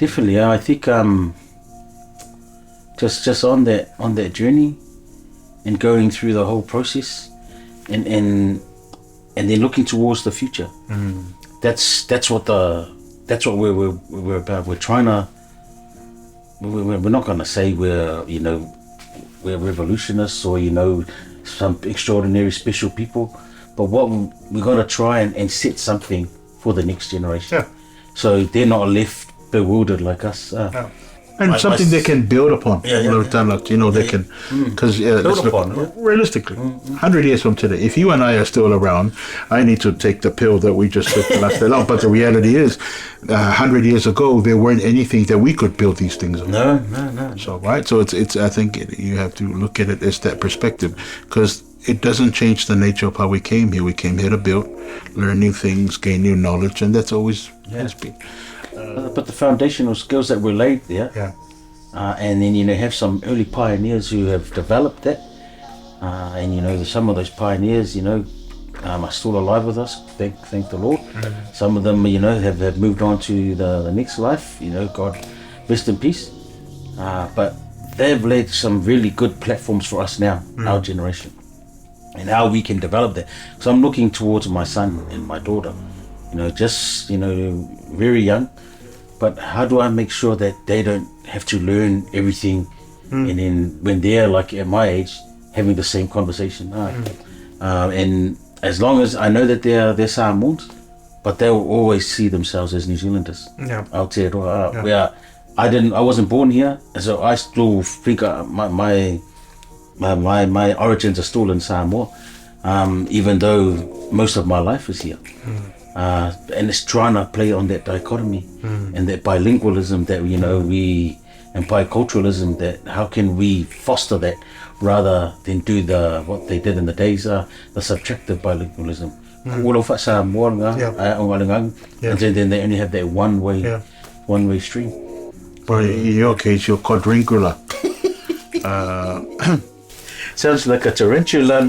Definitely, I think just on that journey and going through the whole process and then looking towards the future. That's what we're about. We're trying to. We're not going to say we're revolutionists or some extraordinary special people, but what we're going to try and set something for the next generation. Yeah. So they're not left bewildered like us. No. And something they can build upon. They can, because realistically, 100 years from today, if you and I are still around, I need to take the pill that we just took last day long. But the reality is, 100 years ago, there weren't anything that we could build these things on. No. So, right? So it's. I think you have to look at it as that perspective, because it doesn't change the nature of how we came here. We came here to build, learn new things, gain new knowledge, and that's always has been. But the foundational skills that were laid there, and then have some early pioneers who have developed that, and some of those pioneers, are still alive with us. Thank the Lord. Some of them, have moved on to the next life. God rest in peace. But they've laid some really good platforms for us now, our generation, and how we can develop that. So I'm looking towards my son and my daughter. Just very young, but how do I make sure that they don't have to learn everything, and then when they're like at my age, having the same conversation. And as long as I know that they're Samoans, but they will always see themselves as New Zealanders. Aotearoa, where I wasn't born here, so I still think my origins are still in Samoa, even though most of my life is here. And it's trying to play on that dichotomy and that bilingualism that and biculturalism, that how can we foster that rather than do what they did in the days, the subtractive bilingualism. And then they only have that one way stream. Well, in your case, you're quadringular. Sounds like a tarantula.